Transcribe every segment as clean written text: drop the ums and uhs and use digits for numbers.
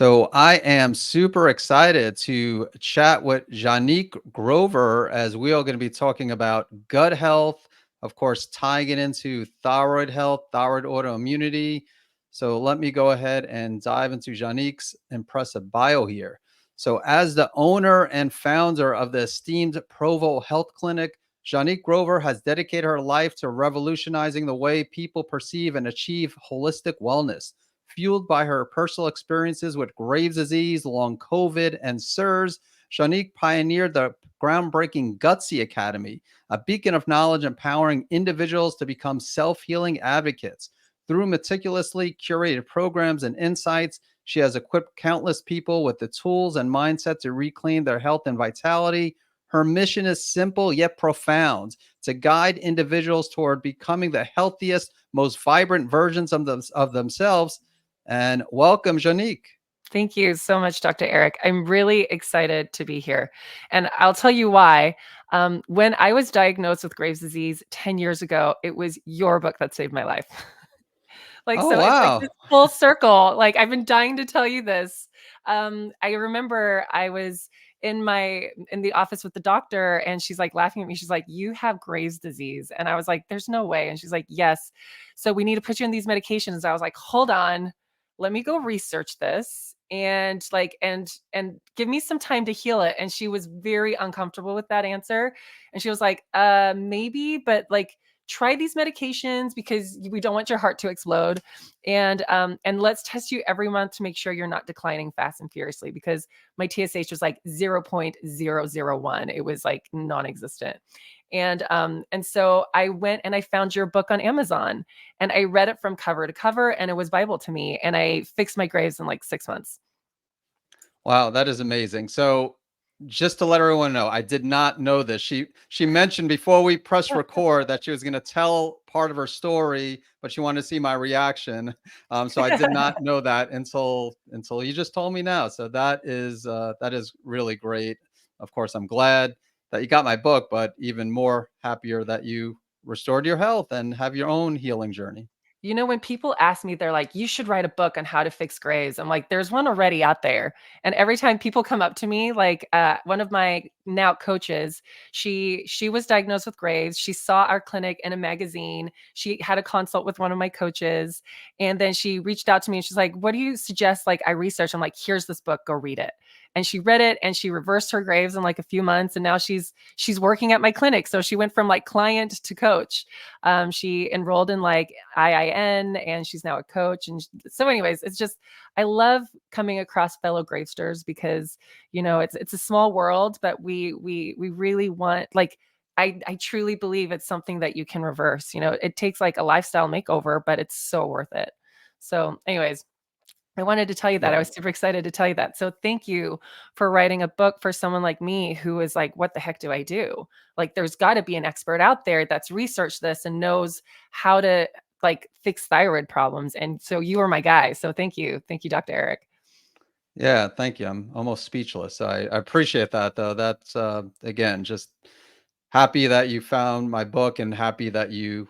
So I am super excited to chat with Juanique Grover as we are going to be talking about gut health, of course, tying it into thyroid health, thyroid autoimmunity. So let me go ahead and dive into Juanique's impressive bio here. So, as the owner and founder of the esteemed Provo Health Clinic, Juanique Grover has dedicated her life to revolutionizing the way people perceive and achieve holistic wellness. Fueled by her personal experiences with Graves' disease, long COVID, and SIRS, Juanique pioneered the groundbreaking Gutsy Academy, a beacon of knowledge empowering individuals to become self healing advocates. Through meticulously curated programs and insights, she has equipped countless people with the tools and mindset to reclaim their health and vitality. Her mission is simple yet profound to guide individuals toward becoming the healthiest, most vibrant versions of themselves. And welcome, Juanique. Thank you so much, Dr. Eric. I'm really excited to be here. And I'll tell you why. When I was diagnosed with Graves' disease 10 years ago, it was your book that saved my life. Oh, So it's like wow. this full circle. Like, I've been dying to tell you this. I remember I was in the office with the doctor, and she's like laughing at me. She's like, "You have Graves' disease." And I was like, "There's no way." And she's like, "Yes. So we need to put you in these medications." I was like, "Hold on. Let me go research this and give me some time to heal it." And she was very uncomfortable with that answer. And she was like, maybe, but like, try these medications because we don't want your heart to explode. And let's test you every month to make sure you're not declining fast and furiously, because my TSH was like 0.001. It was like non-existent. And so I went and I found your book on Amazon, and I read it from cover to cover, and it was Bible to me. And I fixed my Graves in like 6 months. Wow, that is amazing. So, just to let everyone know, I did not know this. She mentioned before we press record that she was going to tell part of her story, but she wanted to see my reaction. So I did not know that until you just told me now. So that is really great. Of course, I'm glad that you got my book, but even more happier that you restored your health and have your own healing journey. When people ask me, they're like, "You should write a book on how to fix Graves." I'm like, "There's one already out there." And every time people come up to me, like one of my now coaches, she was diagnosed with Graves. She saw our clinic in a magazine. She had a consult with one of my coaches, and then she reached out to me and she's like, "What do you suggest? Like, I researched." I'm like, "Here's this book. Go read it." And she read it, and she reversed her Graves in like a few months, and now she's working at my clinic. So she went from like client to coach. She enrolled in like IIN, and she's now a coach. And so anyways, it's just, I love coming across fellow Gravesters because, it's a small world, but we really want, like, I truly believe it's something that you can reverse. It takes like a lifestyle makeover, but it's so worth it. So anyways, I wanted to tell you that. I was super excited to tell you that. So thank you for writing a book for someone like me who is like, what the heck do I do? Like, there's got to be an expert out there that's researched this and knows how to like fix thyroid problems. And so you are my guy. So thank you. Thank you, Dr. Eric. Yeah, thank you. I'm almost speechless. I appreciate that though. That's again just happy that you found my book and happy that you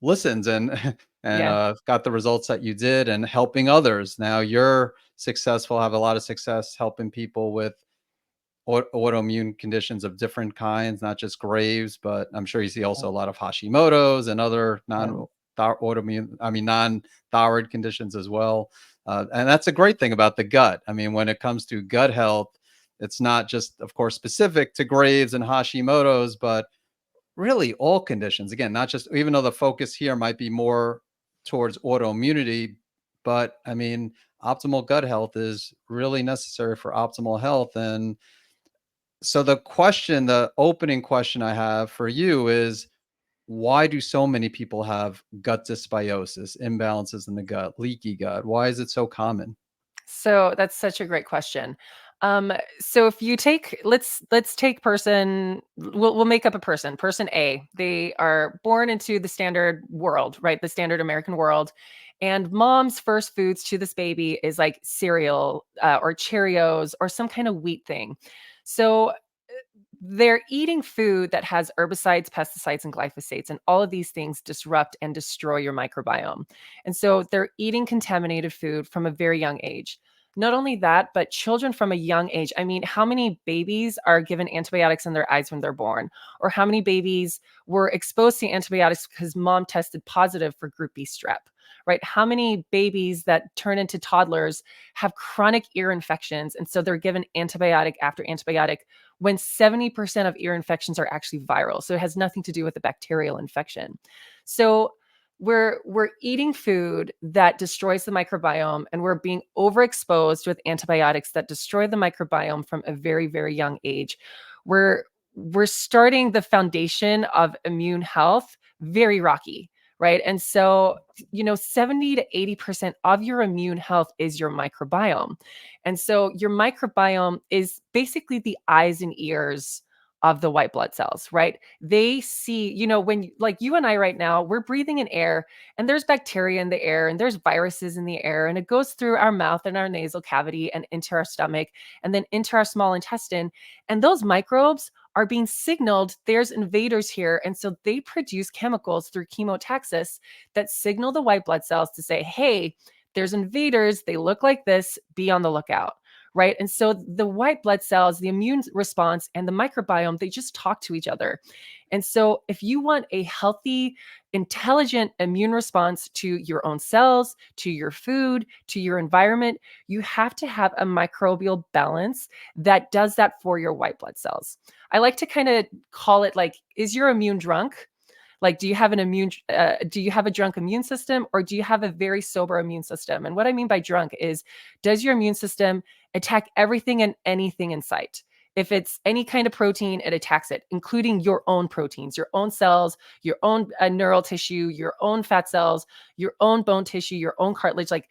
listened and and Yeah. got the results that you did and helping others. Now you're successful, have a lot of success helping people with autoimmune conditions of different kinds, not just Graves, but I'm sure you see also a lot of Hashimoto's and other non-autoimmune, I mean, non-thyroid conditions as well. And that's a great thing about the gut. I mean, when it comes to gut health, it's not just, of course, specific to Graves and Hashimoto's, but really all conditions. Again, not just, even though the focus here might be more towards autoimmunity, but I mean, optimal gut health is really necessary for optimal health. And so the opening question I have for you is, why do so many people have gut dysbiosis, imbalances in the gut, leaky gut? Why is it so common? So that's such a great question. So if you take, let's take we'll make up a person A. They are born into the standard world, right? The standard American world. And mom's first foods to this baby is like cereal or Cheerios or some kind of wheat thing. So they're eating food that has herbicides, pesticides, and glyphosates, and all of these things disrupt and destroy your microbiome. And so they're eating contaminated food from a very young age. Not only that, but children from a young age. I mean, how many babies are given antibiotics in their eyes when they're born? Or how many babies were exposed to antibiotics because mom tested positive for group B strep? Right? How many babies that turn into toddlers have chronic ear infections? And so they're given antibiotic after antibiotic when 70% of ear infections are actually viral. So it has nothing to do with the bacterial infection. So we're eating food that destroys the microbiome, and we're being overexposed with antibiotics that destroy the microbiome from a very, very young age. We're starting the foundation of immune health very rocky, right? And so, 70 to 80% of your immune health is your microbiome. And so your microbiome is basically the eyes and ears of the white blood cells, right? They see, when like you and I right now, we're breathing in air, and there's bacteria in the air, and there's viruses in the air, and it goes through our mouth and our nasal cavity and into our stomach and then into our small intestine. And those microbes are being signaled there's invaders here. And so they produce chemicals through chemotaxis that signal the white blood cells to say, hey, there's invaders. They look like this. Be on the lookout. Right. And so the white blood cells, the immune response, and the microbiome, they just talk to each other. And so if you want a healthy, intelligent immune response to your own cells, to your food, to your environment, you have to have a microbial balance that does that for your white blood cells. I like to kind of call it like, is your immune drunk? Like, do you have do you have a drunk immune system, or do you have a very sober immune system? And what I mean by drunk is, does your immune system attack everything and anything in sight? If it's any kind of protein, it attacks it, including your own proteins, your own cells, your own neural tissue, your own fat cells, your own bone tissue, your own cartilage. Like,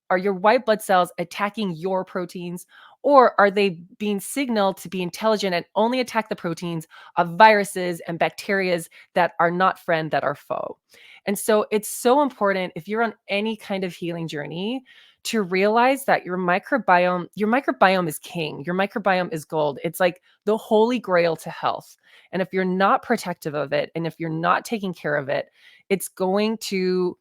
are your white blood cells attacking your proteins, or are they being signaled to be intelligent and only attack the proteins of viruses and bacterias that are not friend, that are foe? And so it's so important, if you're on any kind of healing journey, to realize that your microbiome is king. Your microbiome is gold. It's like the holy grail to health. And if you're not protective of it, and if you're not taking care of it, it's going to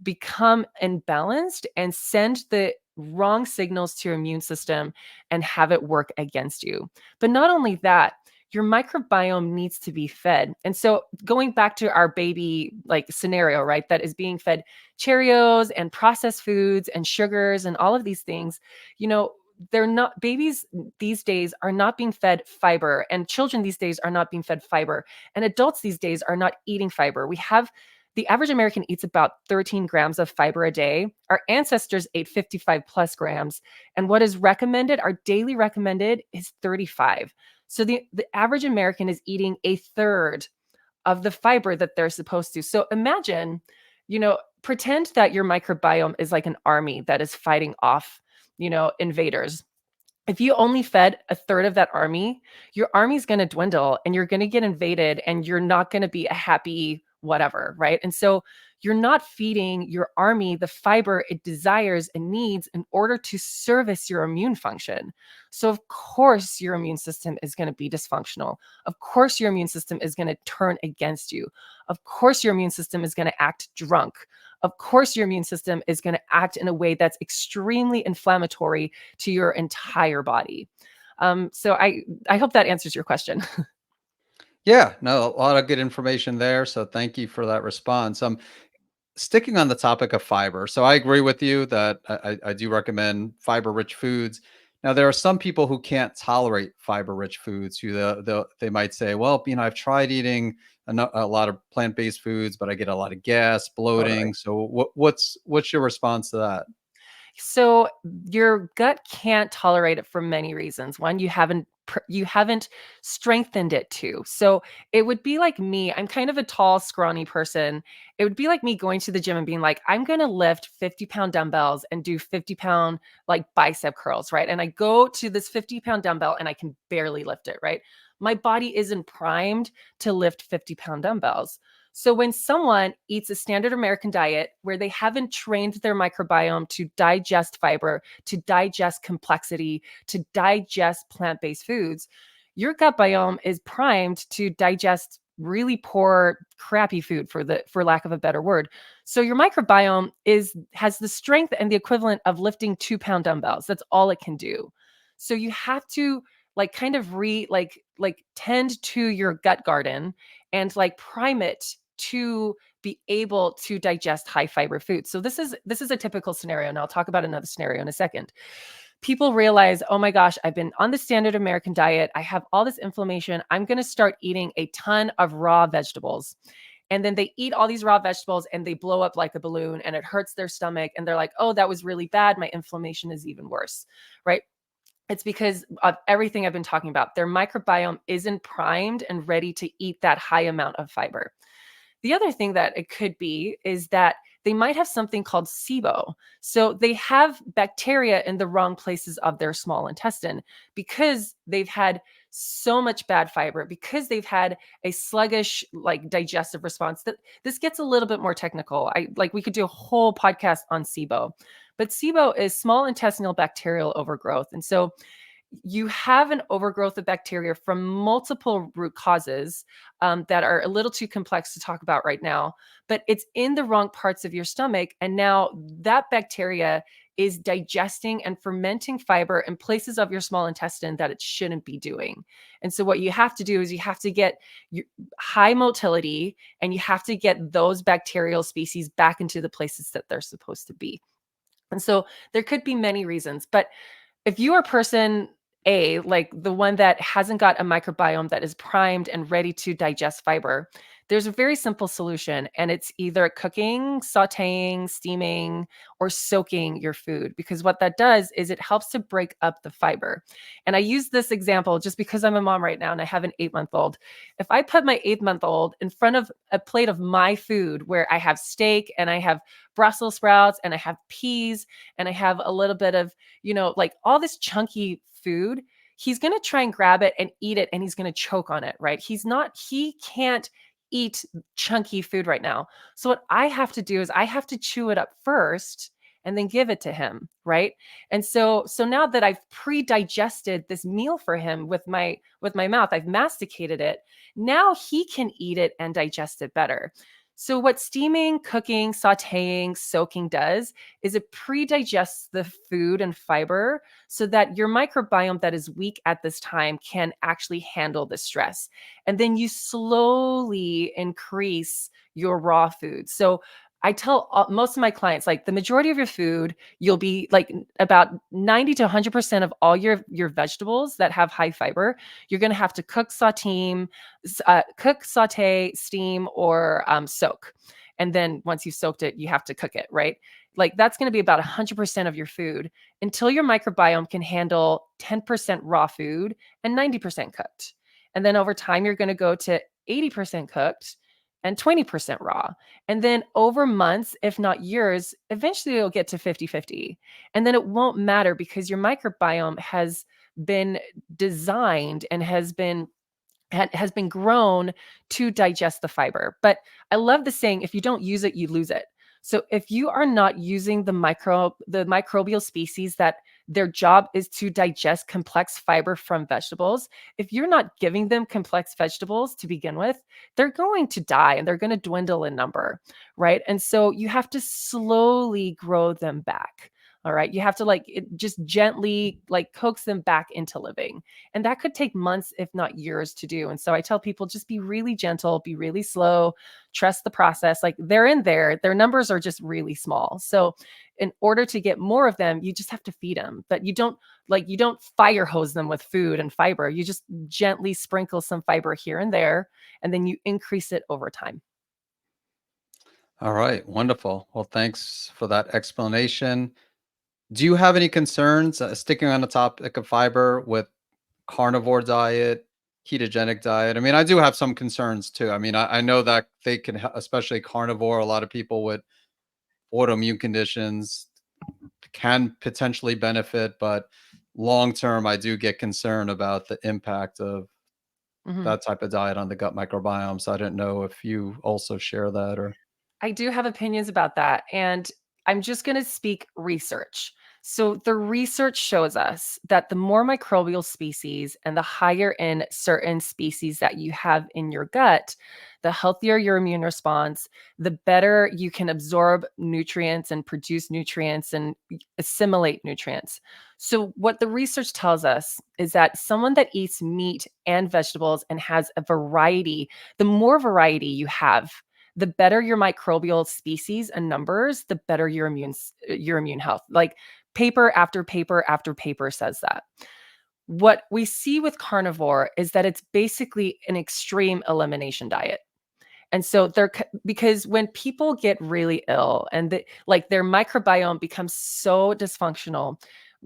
become imbalanced and send the wrong signals to your immune system and have it work against you. But not only that, your microbiome needs to be fed. And so going back to our baby like scenario, right, that is being fed Cheerios and processed foods and sugars and all of these things, they're not, babies these days are not being fed fiber, and children these days are not being fed fiber, and adults these days are not eating fiber. The average American eats about 13 grams of fiber a day. Our ancestors ate 55 plus grams. And what is recommended, our daily recommended, is 35. So the average American is eating a third of the fiber that they're supposed to. So imagine, pretend that your microbiome is like an army that is fighting off, invaders. If you only fed a third of that army, your army's going to dwindle, and you're going to get invaded, and you're not going to be a happy whatever, right? And so you're not feeding your army the fiber it desires and needs in order to service your immune function. So of course your immune system is going to be dysfunctional. Of course your immune system is going to turn against you. Of course your immune system is going to act drunk. Of course your immune system is going to act in a way that's extremely inflammatory to your entire body. So I hope that answers your question. Yeah, no, a lot of good information there. So thank you for that response. Sticking on the topic of fiber. So I agree with you that I do recommend fiber-rich foods. Now, there are some people who can't tolerate fiber-rich foods. They might say, well, I've tried eating a lot of plant-based foods, but I get a lot of gas, Totally. bloating. So what's your response to that? So your gut can't tolerate it for many reasons. One, you haven't strengthened it too. So it would be like me. I'm kind of a tall, scrawny person. It would be like me going to the gym and being like, I'm going to lift 50-pound dumbbells and do 50-pound like bicep curls, right? And I go to this 50-pound dumbbell and I can barely lift it, right? My body isn't primed to lift 50-pound dumbbells. So when someone eats a standard American diet where they haven't trained their microbiome to digest fiber, to digest complexity, to digest plant-based foods, your gut biome is primed to digest really poor, crappy food, for lack of a better word. So your microbiome has the strength and the equivalent of lifting 2-pound dumbbells. That's all it can do. So you have to like kind of tend to your gut garden and like prime it to be able to digest high fiber foods. So this is a typical scenario, and I'll talk about another scenario in a second. People realize, oh my gosh, I've been on the standard American diet. I have all this inflammation. I'm going to start eating a ton of raw vegetables. And then they eat all these raw vegetables and they blow up like a balloon and it hurts their stomach. And they're like, oh, that was really bad. My inflammation is even worse, right? It's because of everything I've been talking about. Their microbiome isn't primed and ready to eat that high amount of fiber. The other thing that it could be is that they might have something called SIBO. So they have bacteria in the wrong places of their small intestine because they've had so much bad fiber, because they've had a sluggish like digestive response. That this gets a little bit more technical. We could do a whole podcast on SIBO. But SIBO is small intestinal bacterial overgrowth. And so you have an overgrowth of bacteria from multiple root causes that are a little too complex to talk about right now, but it's in the wrong parts of your stomach. And now that bacteria is digesting and fermenting fiber in places of your small intestine that it shouldn't be doing. And so what you have to do is you have to get high motility and you have to get those bacterial species back into the places that they're supposed to be. And so there could be many reasons, but if you are person A, like the one that hasn't got a microbiome that is primed and ready to digest fiber, there's a very simple solution, and it's either cooking, sauteing, steaming, or soaking your food. Because what that does is it helps to break up the fiber. And I use this example just because I'm a mom right now and I have an 8-month-old. If I put my 8-month-old in front of a plate of my food where I have steak and I have Brussels sprouts and I have peas and I have a little bit of like all this chunky food, he's going to try and grab it and eat it and he's going to choke on it, right? He can't eat chunky food right now. So what I have to do is I have to chew it up first and then give it to him, right? And so now that I've pre-digested this meal for him with my mouth, I've masticated it. Now he can eat it and digest it better. So what steaming, cooking, sauteing, soaking does is it pre-digests the food and fiber so that your microbiome that is weak at this time can actually handle the stress. And then you slowly increase your raw food. So I tell most of my clients, like the majority of your food, you'll be like about 90 to 100% of all your vegetables that have high fiber, you're going to have to cook, saute, steam, or soak. And then once you've soaked it, you have to cook it, right? Like that's going to be about 100% of your food until your microbiome can handle 10% raw food and 90% cooked. And then over time, you're going to go to 80% cooked and 20% raw. And then over months, if not years, eventually it'll get to 50-50. And then it won't matter because your microbiome has been designed and has been grown to digest the fiber. But I love the saying, if you don't use it, you lose it. So if you are not using the microbial species that their job is to digest complex fiber from vegetables, if you're not giving them complex vegetables to begin with, they're going to die and they're going to dwindle in number, right? And so you have to slowly grow them back. All right. You have to just gently coax them back into living. And that could take months, if not years to do. And so I tell people just be really gentle, be really slow, trust the process. Like they're in there, their numbers are just really small. So in order to get more of them, you just have to feed them, but you don't fire hose them with food and fiber. You just gently sprinkle some fiber here and there, and then you increase it over time. All right, wonderful. Well, thanks for that explanation. Do you have any concerns, sticking on the topic of fiber, with carnivore diet, ketogenic diet? I mean, I do have some concerns too. I mean, I know that they can, especially carnivore, a lot of people with autoimmune conditions can potentially benefit, but long term, I do get concerned about the impact of Mhm. that type of diet on the gut microbiome. So I didn't know if you also share that or. I do have opinions about that. And I'm just going to speak research. So the research shows us that the more microbial species and the higher in certain species that you have in your gut, the healthier your immune response, the better you can absorb nutrients and produce nutrients and assimilate nutrients. So what the research tells us is that someone that eats meat and vegetables and has a variety, the more variety you have, the better your microbial species and numbers, the better your immune health. Like paper after paper after paper says that. What we see with carnivore is that it's basically an extreme elimination diet. And so because when people get really ill and like their microbiome becomes so dysfunctional,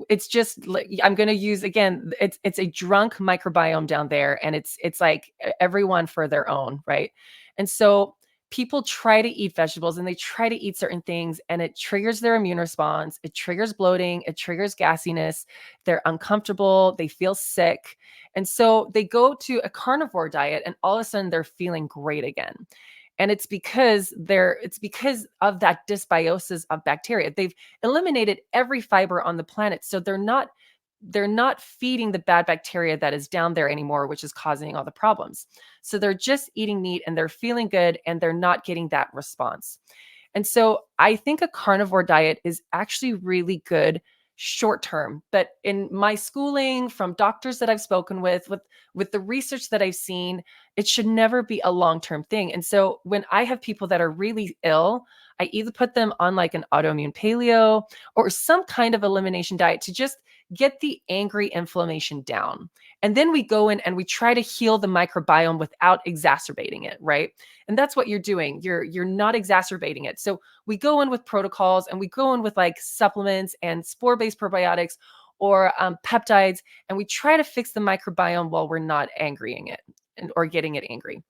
it's just like, I'm going to use again, it's a drunk microbiome down there, and it's like everyone for their own, right? And so people try to eat vegetables and they try to eat certain things, and it triggers their immune response, it triggers bloating, it triggers gassiness, they're uncomfortable, they feel sick. And so they go to a carnivore diet and all of a sudden they're feeling great again. And it's because of that dysbiosis of bacteria. They've eliminated every fiber on the planet. So they're not feeding the bad bacteria that is down there anymore, which is causing all the problems. So they're just eating meat and they're feeling good and they're not getting that response. And so I think a carnivore diet is actually really good short term. But in my schooling, from doctors that I've spoken with the research that I've seen, it should never be a long-term thing. And so when I have people that are really ill, I either put them on like an autoimmune paleo or some kind of elimination diet to just get the angry inflammation down. And then we go in and we try to heal the microbiome without exacerbating it, right? And that's what you're doing. You're not exacerbating it. So we go in with protocols and we go in with like supplements and spore-based probiotics or peptides, and we try to fix the microbiome while we're not angrying it or getting it angry.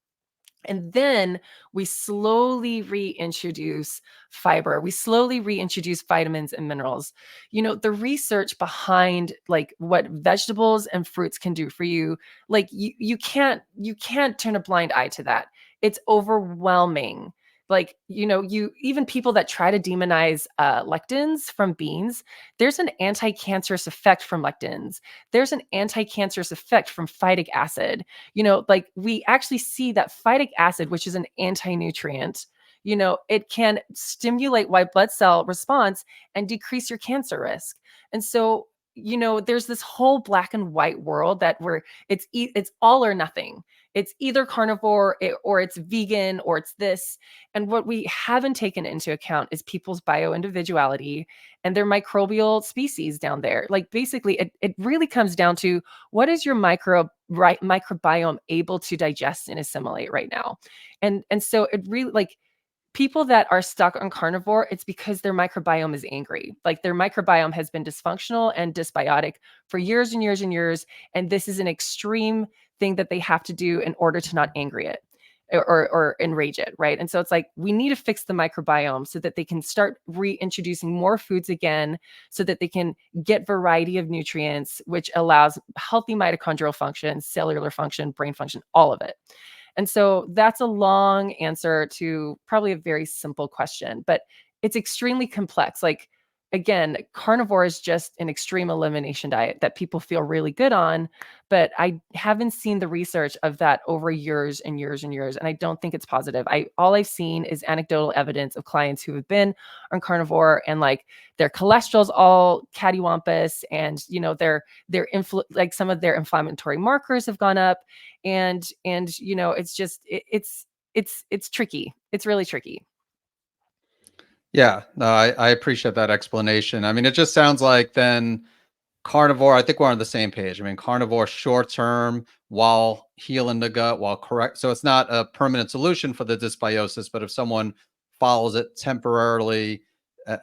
And then we slowly reintroduce fiber. We slowly reintroduce vitamins and minerals. The research behind like what vegetables and fruits can do for you, like you can't turn a blind eye to that. It's overwhelming. Like, you even people that try to demonize lectins from beans, there's an anti-cancerous effect from lectins. There's an anti-cancerous effect from phytic acid. Like we actually see that phytic acid, which is an anti-nutrient, it can stimulate white blood cell response and decrease your cancer risk. And so, there's this whole black and white world that where it's all or nothing. It's either carnivore or it's vegan or it's this. And what we haven't taken into account is people's bioindividuality and their microbial species down there. Like basically, it really comes down to what is your microbiome able to digest and assimilate right now. And so it really like people that are stuck on carnivore, it's because their microbiome is angry. Like their microbiome has been dysfunctional and dysbiotic for years and years and years. And this is an extreme thing that they have to do in order to not angry it or enrage it. Right. And so it's like we need to fix the microbiome so that they can start reintroducing more foods again, so that they can get variety of nutrients, which allows healthy mitochondrial function, cellular function, brain function, all of it. And so that's a long answer to probably a very simple question, but it's extremely complex. Like, again, carnivore is just an extreme elimination diet that people feel really good on, but I haven't seen the research of that over years and years and years, and I don't think it's positive. All I've seen is anecdotal evidence of clients who have been on carnivore and like their cholesterol's all cattywampus, and like some of their inflammatory markers have gone up, and it's just it's tricky. It's really tricky. Yeah, no, I appreciate that explanation. I mean, it just sounds like then carnivore, I think we're on the same page. I mean, carnivore short term while healing the gut, while correct. So it's not a permanent solution for the dysbiosis, but if someone follows it temporarily,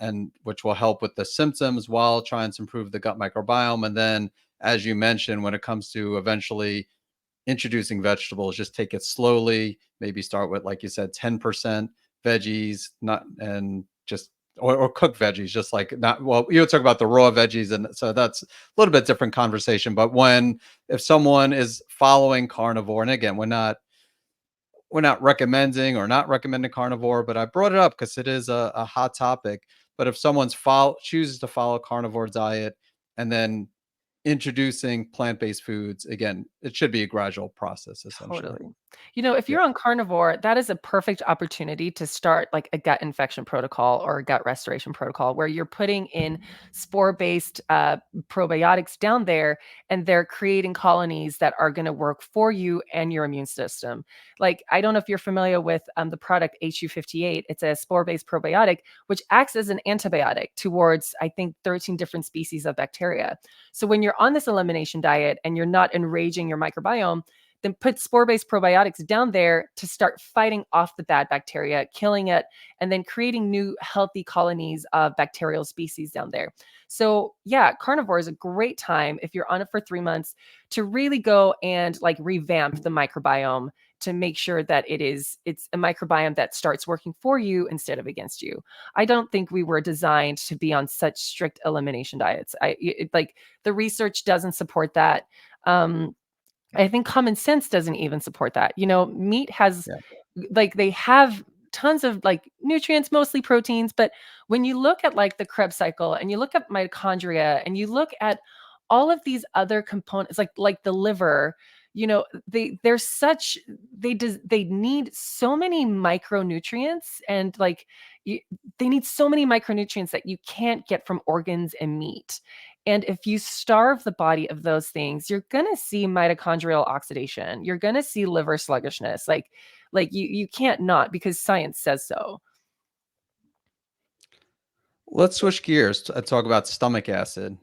and which will help with the symptoms while trying to improve the gut microbiome. And then, as you mentioned, when it comes to eventually introducing vegetables, just take it slowly, maybe start with, like you said, 10% veggies, not and just or cooked veggies, just like not well, you talk about the raw veggies, and so that's a little bit different conversation. But if someone is following carnivore, and again, we're not recommending or not recommending carnivore, but I brought it up because it is a hot topic. But if someone's chooses to follow carnivore diet and then introducing plant-based foods, again, it should be a gradual process, essentially. Totally. You know, if Yeah. you're on carnivore, that is a perfect opportunity to start like a gut infection protocol or a gut restoration protocol where you're putting in spore-based probiotics down there and they're creating colonies that are going to work for you and your immune system. Like, I don't know if you're familiar with the product HU58. It's a spore-based probiotic, which acts as an antibiotic towards, I think, 13 different species of bacteria. So when you're on this elimination diet and you're not enraging your microbiome, then put spore-based probiotics down there to start fighting off the bad bacteria, killing it, and then creating new healthy colonies of bacterial species down there. So yeah, carnivore is a great time if you're on it for 3 months to really go and like revamp the microbiome to make sure that it's a microbiome that starts working for you instead of against you. I don't think we were designed to be on such strict elimination diets. Like the research doesn't support that. I think common sense doesn't even support that. You know, meat has Yeah. like they have tons of like nutrients, mostly proteins, but when you look at like the Krebs cycle and you look at mitochondria and you look at all of these other components like the liver, you know, they need so many micronutrients and like they need so many micronutrients that you can't get from organs and meat. And if you starve the body of those things, you're going to see mitochondrial oxidation. You're going to see liver sluggishness. Like you can't not because science says so. Let's switch gears to talk about stomach acid.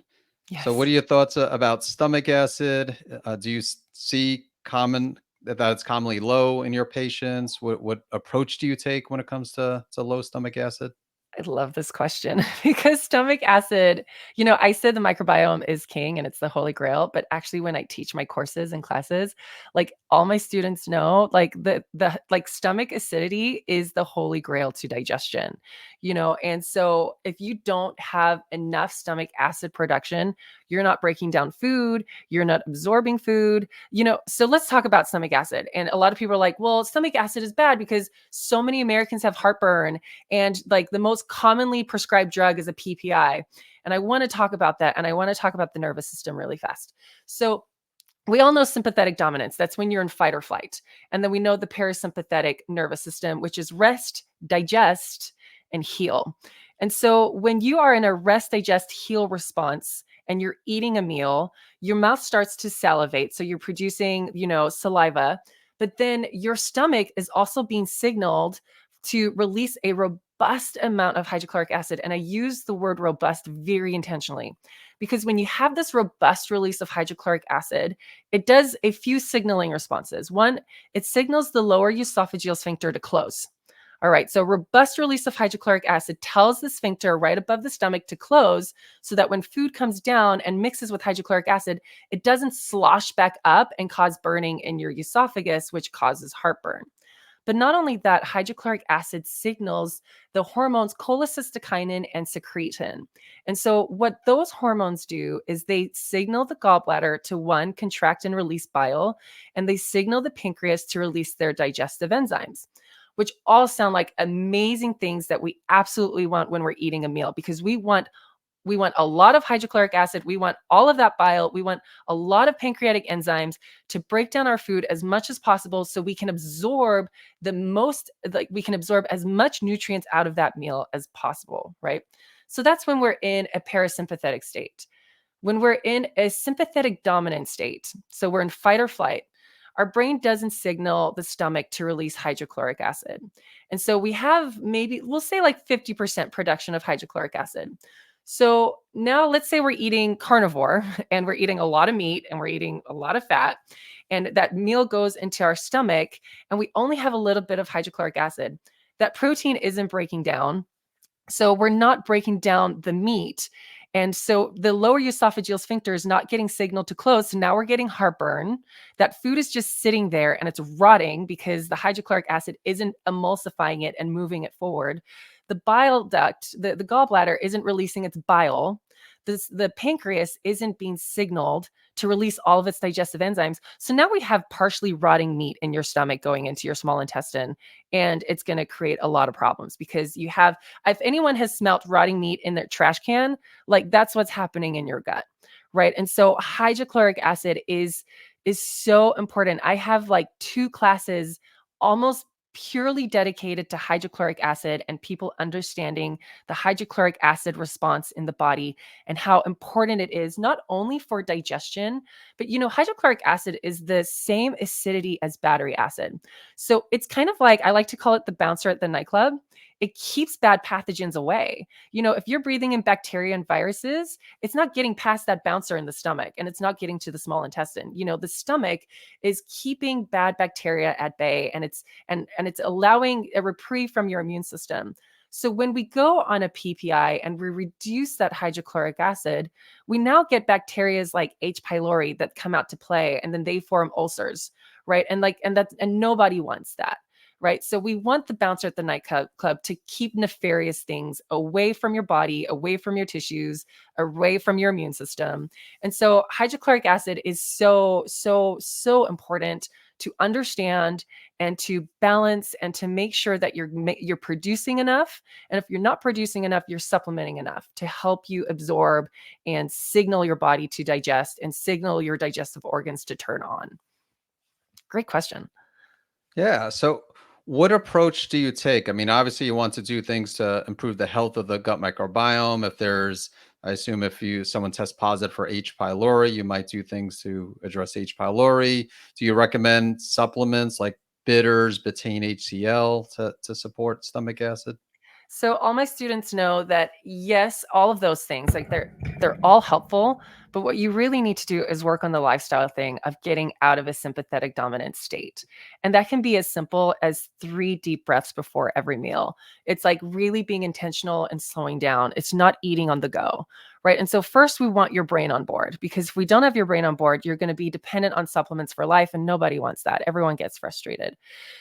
So, what Yes. are your thoughts about stomach acid? Do you see that it's commonly low in your patients? What approach do you take when it comes to low stomach acid? I love this question because stomach acid, you know, I said the microbiome is king and it's the holy grail, but actually when I teach my courses and classes, like all my students know, like the like stomach acidity is the holy grail to digestion, you know. And so if you don't have enough stomach acid production, you're not breaking down food, you're not absorbing food, you know. So let's talk about stomach acid. And a lot of people are like, well, stomach acid is bad because so many Americans have heartburn and like the most commonly prescribed drug is a PPI. And I want to talk about that. And I want to talk about the nervous system really fast. So we all know sympathetic dominance. That's when you're in fight or flight. And then we know the parasympathetic nervous system, which is rest, digest, and heal. And so when you are in a rest, digest, heal response and you're eating a meal, your mouth starts to salivate. So you're producing, you know, saliva, but then your stomach is also being signaled to release a robust amount of hydrochloric acid. And I use the word robust very intentionally because when you have this robust release of hydrochloric acid, it does a few signaling responses. One, it signals the lower esophageal sphincter to close. All right, so robust release of hydrochloric acid tells the sphincter right above the stomach to close so that when food comes down and mixes with hydrochloric acid, it doesn't slosh back up and cause burning in your esophagus, which causes heartburn. But not only that, hydrochloric acid signals the hormones cholecystokinin and secretin. And so, what those hormones do is they signal the gallbladder to one, contract and release bile, and they signal the pancreas to release their digestive enzymes, which all sound like amazing things that we absolutely want when we're eating a meal because we want a lot of hydrochloric acid. We want all of that bile. We want a lot of pancreatic enzymes to break down our food as much as possible so we can absorb we can absorb as much nutrients out of that meal as possible, right? So that's when we're in a parasympathetic state. When we're in a sympathetic dominant state, so we're in fight or flight, our brain doesn't signal the stomach to release hydrochloric acid. And so we have maybe, we'll say like 50% production of hydrochloric acid. So now let's say we're eating carnivore and we're eating a lot of meat and we're eating a lot of fat, and that meal goes into our stomach and we only have a little bit of hydrochloric acid. That protein isn't breaking down. So we're not breaking down the meat. And so the lower esophageal sphincter is not getting signaled to close. So now we're getting heartburn. That food is just sitting there and it's rotting because the hydrochloric acid isn't emulsifying it and moving it forward. The bile duct, the gallbladder isn't releasing its bile. the pancreas isn't being signaled to release all of its digestive enzymes. So now we have partially rotting meat in your stomach going into your small intestine, and it's going to create a lot of problems because you have, if anyone has smelt rotting meat in their trash can, like that's what's happening in your gut, right? And so hydrochloric acid is so important. I have like 2 classes almost purely dedicated to hydrochloric acid and people understanding the hydrochloric acid response in the body and how important it is, not only for digestion, but hydrochloric acid is the same acidity as battery acid. So it's kind of like, I like to call it the bouncer at the nightclub. It keeps bad pathogens away. If you're breathing in bacteria and viruses, it's not getting past that bouncer in the stomach and it's not getting to the small intestine. The stomach is keeping bad bacteria at bay, and it's allowing a reprieve from your immune system. So when we go on a PPI and we reduce that hydrochloric acid, we now get bacterias like H. pylori that come out to play, and then they form ulcers, right? And nobody wants that. Right. So we want the bouncer at the nightclub to keep nefarious things away from your body, away from your tissues, away from your immune system. And so hydrochloric acid is so, so, so important to understand and to balance and to make sure that you're producing enough. And if you're not producing enough, you're supplementing enough to help you absorb and signal your body to digest and signal your digestive organs to turn on. Great question. Yeah. So, what approach do you take? I mean, obviously, you want to do things to improve the health of the gut microbiome. I assume if someone tests positive for H. pylori, you might do things to address H. pylori. Do you recommend supplements like bitters, betaine HCl to support stomach acid? So all my students know that yes, all of those things, like they're all helpful, but what you really need to do is work on the lifestyle thing of getting out of a sympathetic dominant state. And that can be as simple as 3 deep breaths before every meal. It's like really being intentional and slowing down. It's not eating on the go, right? And so first we want your brain on board, because if we don't have your brain on board, you're going to be dependent on supplements for life, and nobody wants that. Everyone gets frustrated.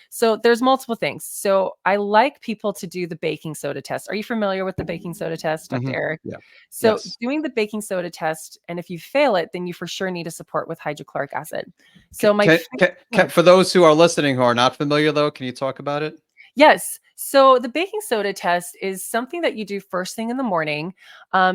So there's multiple things. So I like people to do the baking soda test. Are you familiar with the baking soda test, Dr. Mhm. Eric? Yeah. So Yes. doing the baking soda test, and if you fail it, then you for sure need a support with hydrochloric acid. Ca So my ca fa- ca Go ca ahead. For those who are listening who are not familiar, though, can you talk about it? Yes. So the baking soda test is something that you do first thing in the morning.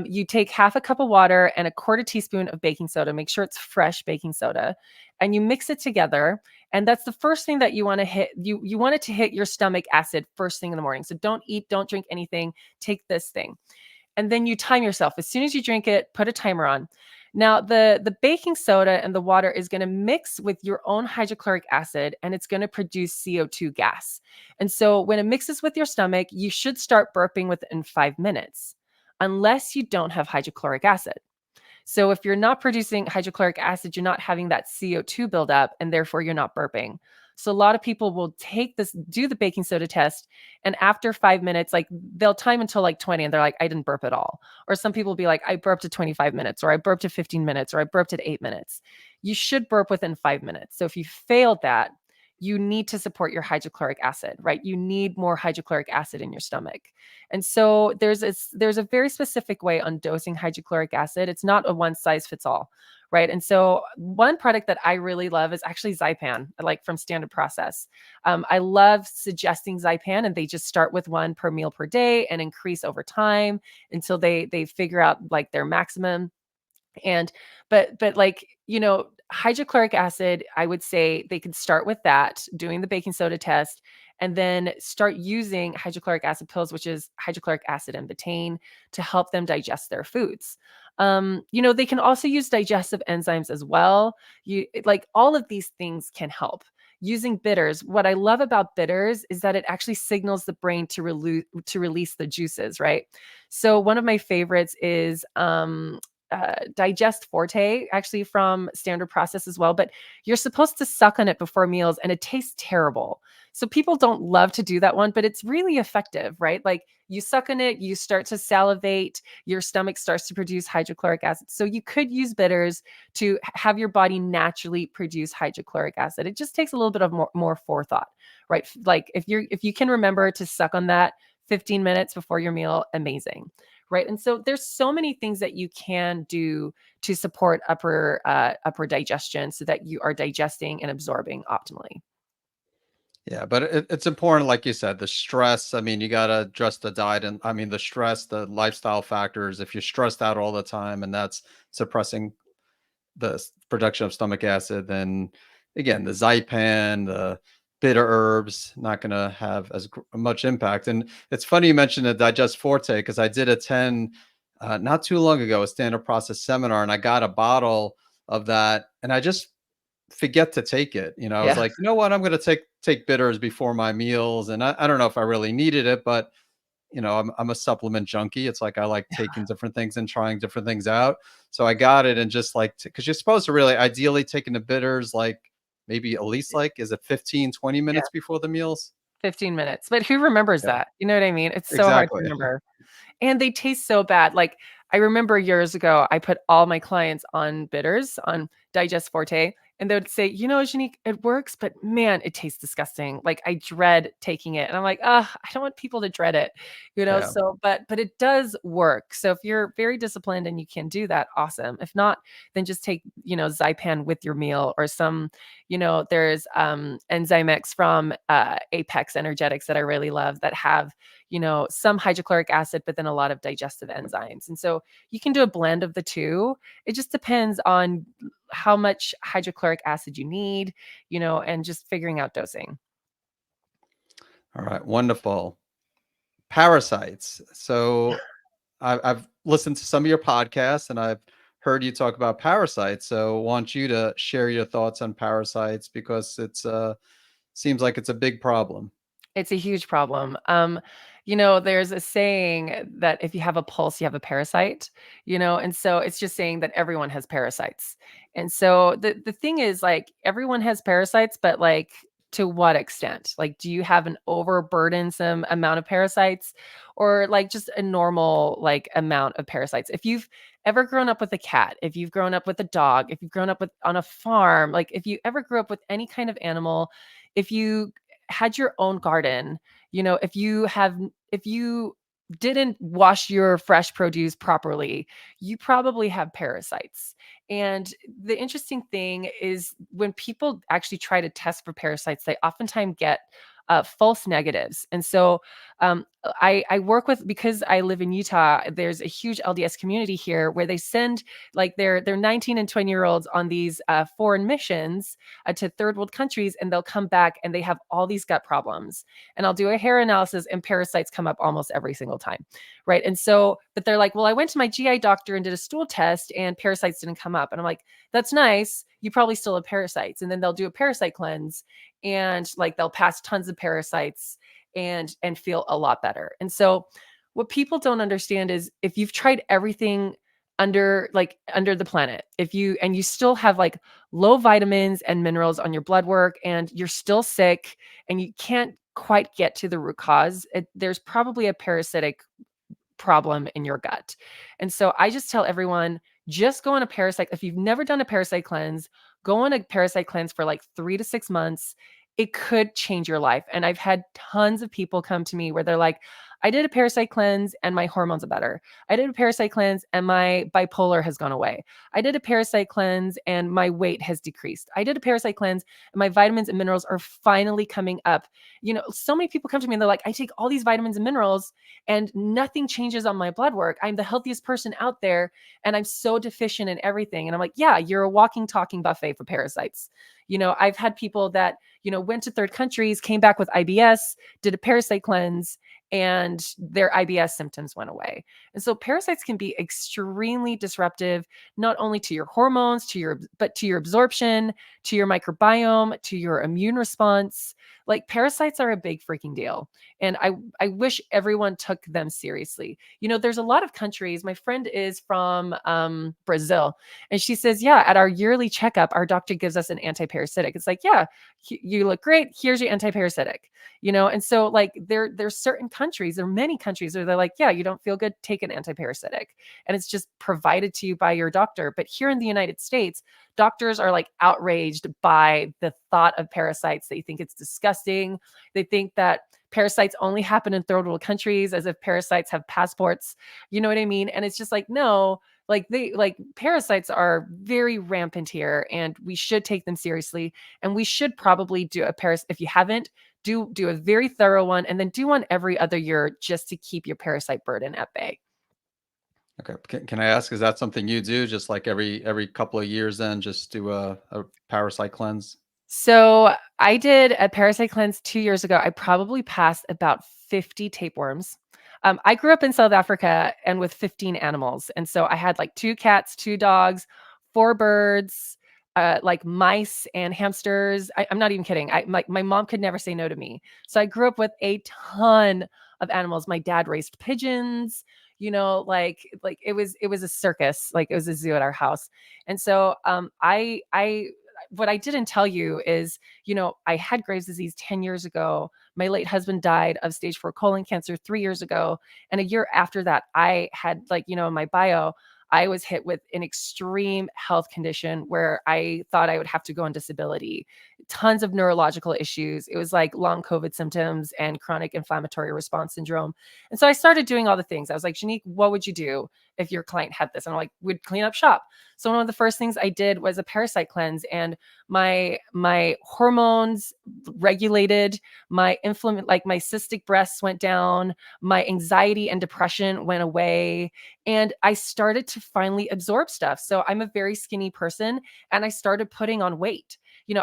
You take half a cup of water and a quarter teaspoon of baking soda. Make sure it's fresh baking soda, and you mix it together. And that's the first thing that you want to hit. You want it to hit your stomach acid first thing in the morning. So don't eat, don't drink anything. Take this thing. And then you time yourself. As soon as you drink it, put a timer on. Now, the baking soda and the water is going to mix with your own hydrochloric acid, and it's going to produce CO2 gas. And so when it mixes with your stomach, you should start burping within 5 minutes, unless you don't have hydrochloric acid. So if you're not producing hydrochloric acid, you're not having that CO2 buildup, and therefore you're not burping. So a lot of people will do the baking soda test, and after 5 minutes, like they'll time until like 20, and they're like, I didn't burp at all. Or some people will be like, I burped at 25 minutes, or I burped at 15 minutes, or I burped at 8 minutes. You should burp within 5 minutes. So if you failed that, you need to support your hydrochloric acid, right? You need more hydrochloric acid in your stomach. And so there's a very specific way on dosing hydrochloric acid. It's not a one size fits all, right? And so one product that I really love is actually Zypan, like from Standard Process. I love suggesting Zypan, and they just start with 1 per meal per day and increase over time until they figure out like their maximum. And but like, hydrochloric acid, I would say they could start with that, doing the baking soda test, and then start using hydrochloric acid pills, which is hydrochloric acid and betaine, to help them digest their foods. They can also use digestive enzymes as well. Like all of these things can help. Using bitters, what I love about bitters is that it actually signals the brain to release the juices, right? So one of my favorites is Digest Forte, actually from Standard Process as well. But you're supposed to suck on it before meals, and it tastes terrible. So people don't love to do that one, but it's really effective, right? Like you suck on it, you start to salivate, your stomach starts to produce hydrochloric acid. So you could use bitters to have your body naturally produce hydrochloric acid. It just takes a little bit of more forethought, right? Like if you can remember to suck on that 15 minutes before your meal, amazing. right? And so there's so many things that you can do to support upper digestion so that you are digesting and absorbing optimally. Yeah, but it's important, like you said, the stress. I mean, you got to address the diet and I mean, the stress, the lifestyle factors. If you're stressed out all the time and that's suppressing the production of stomach acid, then again, the Zypan, the bitter herbs, not going to have as much impact. And it's funny you mentioned the Digest Forte because I did attend not too long ago a standard process seminar and I got a bottle of that and I just forget to take it. I was Yeah. like, you know what, I'm going to take bitters before my meals, and I don't know if I really needed it, but I'm a supplement junkie. It's like I like taking different things and trying different things out. So I got it and just like because you're supposed to really ideally taking the bitters like maybe at least like is it 15, 20 Yeah. minutes before the meals? 15 minutes. But who remembers Yeah, that? You know what I mean? It's so hard to exactly. remember. And they taste so bad. Like, I remember years ago, I put all my clients on bitters, on Digest Forte, and they would say, Janique, it works, but man, it tastes disgusting. Like, I dread taking it. And I'm like, I don't want people to dread it, Yeah. so, but it does work. So if you're very disciplined and you can do that, awesome. If not, then just take, Zypan with your meal or some, there's Enzyme X from Apex Energetics that I really love that have some hydrochloric acid, but then a lot of digestive enzymes. And so you can do a blend of the two. It just depends on how much hydrochloric acid you need, and just figuring out dosing. All right, wonderful. Parasites. So I've listened to some of your podcasts and I've heard you talk about parasites. So I want you to share your thoughts on parasites because it's seems like it's a big problem. It's a huge problem. There's a saying that if you have a pulse, you have a parasite, and so it's just saying that everyone has parasites. And so the thing is like everyone has parasites, but like to what extent? Like, do you have an overburdensome amount of parasites or like just a normal like amount of parasites? If you've ever grown up with a cat, if you've grown up with a dog, if you've grown up with on a farm, like if you ever grew up with any kind of animal, if you had your own garden, if you didn't wash your fresh produce properly, you probably have parasites. And the interesting thing is when people actually try to test for parasites, they oftentimes get false negatives. And so I work with, because I live in Utah, there's a huge LDS community here where they send like their 19 and 20-year-olds on these foreign missions to third world countries, and they'll come back and they have all these gut problems. And I'll do a hair analysis and parasites come up almost every single time. Right. And so, but they're like, well, I went to my GI doctor and did a stool test and parasites didn't come up. And I'm like, that's nice. You probably still have parasites. And then they'll do a parasite cleanse and like they'll pass tons of parasites and feel a lot better. And so what people don't understand is if you've tried everything under the planet, if you still have like low vitamins and minerals on your blood work and you're still sick and you can't quite get to the root cause, there's probably a parasitic problem in your gut. And so I just tell everyone, just go on a parasite. If you've never done a parasite cleanse, go on a parasite cleanse for like 3 to 6 months. It could change your life. And I've had tons of people come to me where they're like, I did a parasite cleanse and my hormones are better. I did a parasite cleanse and my bipolar has gone away. I did a parasite cleanse and my weight has decreased. I did a parasite cleanse and my vitamins and minerals are finally coming up. So many people come to me and they're like, I take all these vitamins and minerals and nothing changes on my blood work. I'm the healthiest person out there and I'm so deficient in everything. And I'm like, yeah, you're a walking, talking buffet for parasites. I've had people that, went to third countries, came back with IBS, did a parasite cleanse, and their IBS symptoms went away. And so parasites can be extremely disruptive, not only to your hormones, but to your absorption, to your microbiome, to your immune response. Like parasites are a big freaking deal. And I wish everyone took them seriously. There's a lot of countries. My friend is from Brazil, and she says, yeah, at our yearly checkup, our doctor gives us an anti-parasitic. It's like, yeah, you look great. Here's your anti-parasitic. And so like there's certain countries, there are many countries where they're like, yeah, you don't feel good, take an anti-parasitic. And it's just provided to you by your doctor. But here in the United States, doctors are like outraged by the thought of parasites. They think it's disgusting. They think that parasites only happen in third world countries, as if parasites have passports. You know what I mean? And it's just like, no, like parasites are very rampant here, and we should take them seriously. And we should probably do a if you haven't, do a very thorough one, and then do one every other year just to keep your parasite burden at bay. Okay. Can I ask, is that something you do just like every couple of years then just do a parasite cleanse? So I did a parasite cleanse 2 years ago. I probably passed about 50 tapeworms. I grew up in South Africa and with 15 animals. And so I had like 2 cats, 2 dogs, 4 birds, like mice and hamsters. I'm not even kidding. My mom could never say no to me. So I grew up with a ton of animals. My dad raised pigeons, like it was a circus, like it was a zoo at our house. And so I what I didn't tell you is, I had Graves' disease 10 years ago. My late husband died of stage 4 colon cancer 3 years ago. And a year after that, I had, like, in my bio, I was hit with an extreme health condition where I thought I would have to go on disability, tons of neurological issues. It was like long COVID symptoms and chronic inflammatory response syndrome. And so I started doing all the things. I was like, Juanique, what would you do if your client had this? And I'm like, we'd clean up shop. So one of the first things I did was a parasite cleanse, and my hormones regulated, like my cystic breasts went down, my anxiety and depression went away, and I started to finally absorb stuff. So I'm a very skinny person, and I started putting on weight.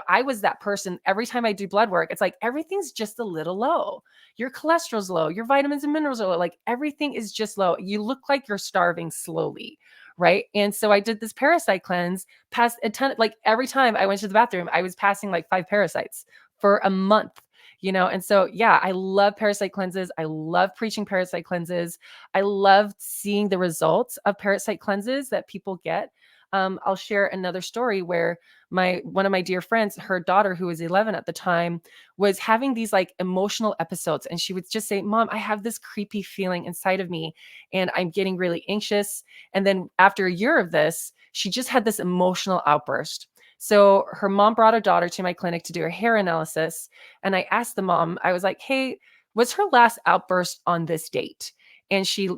I was that person. Every time I do blood work, it's like everything's just a little low. Your cholesterol's low, your vitamins and minerals are low, like everything is just low. You look like you're starving slowly. Right. And so I did this parasite cleanse, passed a ton, like every time I went to the bathroom, I was passing like 5 parasites for a month. And so, yeah, I love parasite cleanses. I love preaching parasite cleanses. I love seeing the results of parasite cleanses that people get. I'll share another story where one of my dear friends, her daughter, who was 11 at the time, was having these like emotional episodes. And she would just say, Mom, I have this creepy feeling inside of me and I'm getting really anxious. And then after a year of this, she just had this emotional outburst. So her mom brought her daughter to my clinic to do a hair analysis. And I asked the mom, I was like, hey, what's her last outburst on this date? And she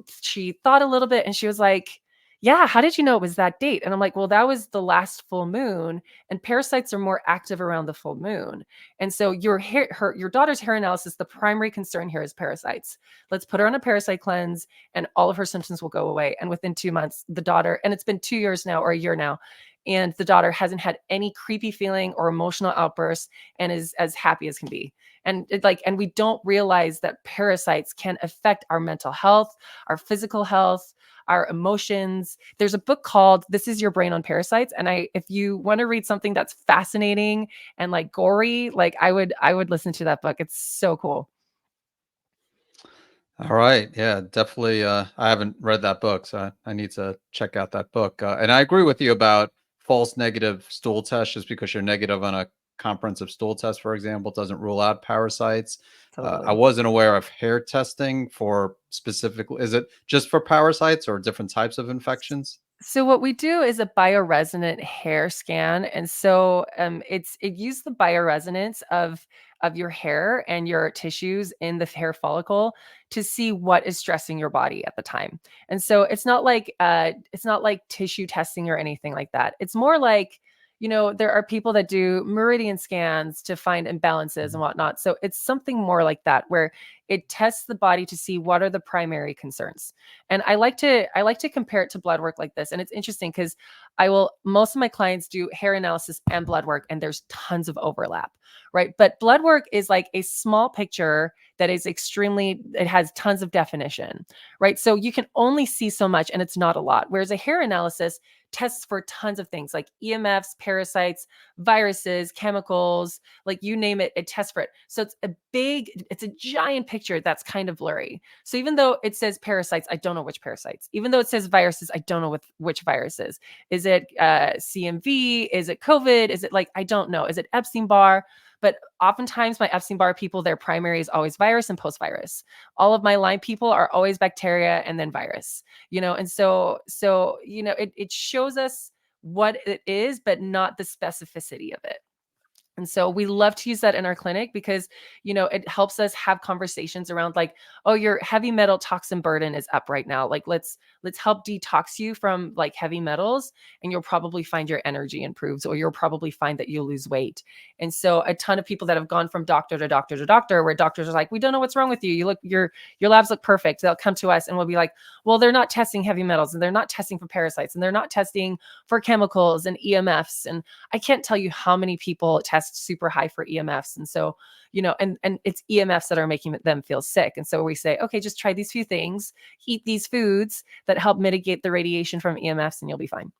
thought a little bit and she was like, yeah, how did you know it was that date? And I'm like, well, that was the last full moon, and parasites are more active around the full moon. And so your daughter's hair analysis, the primary concern here is parasites. Let's put her on a parasite cleanse and all of her symptoms will go away. And within 2 months, the daughter, and it's been 2 years now or a year now, and the daughter hasn't had any creepy feeling or emotional outbursts and is as happy as can be. And and we don't realize that parasites can affect our mental health, our physical health, our emotions. There's a book called This Is Your Brain on Parasites. And if you want to read something that's fascinating and like gory, like I would listen to that book. It's so cool. All right. Yeah, definitely. I haven't read that book, so I need to check out that book. And I agree with you about false negative stool tests. Just because you're negative on a comprehensive stool test, for example, doesn't rule out parasites. I Totally. wasn't aware of hair testing for specifically. Is it just for parasites or different types of infections? So what we do is a bioresonant hair scan, and so it used the bioresonance of your hair and your tissues in the hair follicle to see what is stressing your body at the time. And so it's not like tissue testing or anything like that. It's more like, there are people that do meridian scans to find imbalances and whatnot. So it's something more like that, where it tests the body to see what are the primary concerns. And I like to compare it to blood work like this. And it's interesting because most of my clients do hair analysis and blood work, and there's tons of overlap, right? But blood work is like a small picture that is it has tons of definition, right? So you can only see so much and it's not a lot. Whereas a hair analysis tests for tons of things like EMFs, parasites, viruses, chemicals, like you name it, it tests for it. So it's a giant picture that's kind of blurry. So even though it says parasites, I don't know which parasites. Even though it says viruses, I don't know which viruses. Is it CMV? Is it COVID? Is it like, I don't know. Is it Epstein-Barr? But oftentimes my Epstein-Barr people, their primary is always virus and post-virus. All of my Lyme people are always bacteria and then virus, and so it shows us what it is, but not the specificity of it. And so we love to use that in our clinic because, it helps us have conversations around like, oh, your heavy metal toxin burden is up right now. Like let's help detox you from like heavy metals, and you'll probably find your energy improves, or you'll probably find that you'll lose weight. And so a ton of people that have gone from doctor to doctor to doctor, where doctors are like, we don't know what's wrong with you. You look your labs look perfect. They'll come to us and we'll be like, well, they're not testing heavy metals, and they're not testing for parasites, and they're not testing for chemicals and EMFs. And I can't tell you how many people test super high for EMFs. And so, and it's EMFs that are making them feel sick. And so we say, okay, just try these few things, eat these foods that help mitigate the radiation from EMFs, and you'll be fine.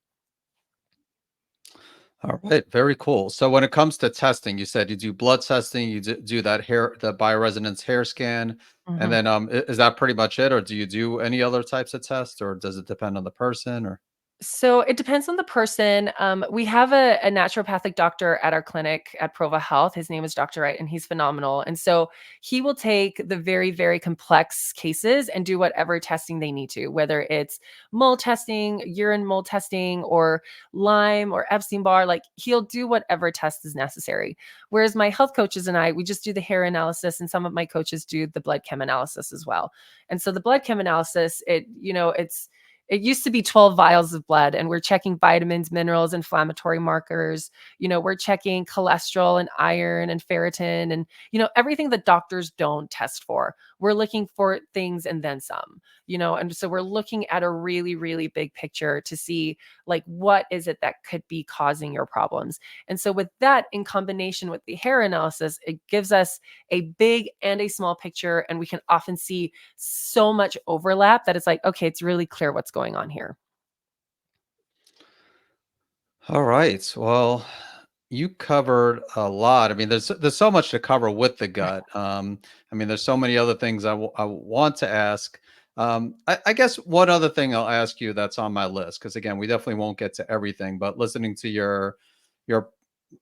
All right, very cool. So when it comes to testing, you said you do blood testing, you do that the bioresonance hair scan, and Mhm. then is that pretty much it, or do you do any other types of tests, or does it depend on the person, or? So it depends on the person. We have a naturopathic doctor at our clinic at Provo Health. His name is Dr. Wright, and he's phenomenal. And so he will take the very, very complex cases and do whatever testing they need to, whether it's mole testing, urine mole testing, or Lyme or Epstein-Barr. Like he'll do whatever test is necessary. Whereas my health coaches and I, we just do the hair analysis, and some of my coaches do the blood chem analysis as well. And so the blood chem analysis, it used to be 12 vials of blood, and we're checking vitamins, minerals, inflammatory markers. We're checking cholesterol and iron and ferritin and, everything that doctors don't test for. We're looking for things and then some, and so we're looking at a really, really big picture to see like, what is it that could be causing your problems? And so with that in combination with the hair analysis, it gives us a big and a small picture, and we can often see so much overlap that it's like, okay, it's really clear what's going on here. All right. Well, you covered a lot. I mean, there's so much to cover with the gut. I mean, there's so many other things I want to ask. I guess one other thing I'll ask you that's on my list, because again, we definitely won't get to everything. But listening to your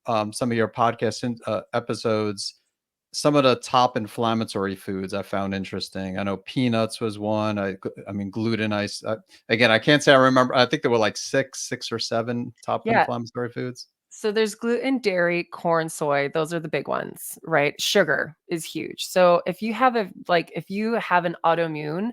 some of your episodes, some of the top inflammatory foods I found interesting. I know peanuts was one. I mean gluten. Again, I can't say I remember. I think there were like six or seven top Yeah. inflammatory foods. So there's gluten, dairy, corn, soy. Those are the big ones, right? Sugar is huge. So if you have an autoimmune,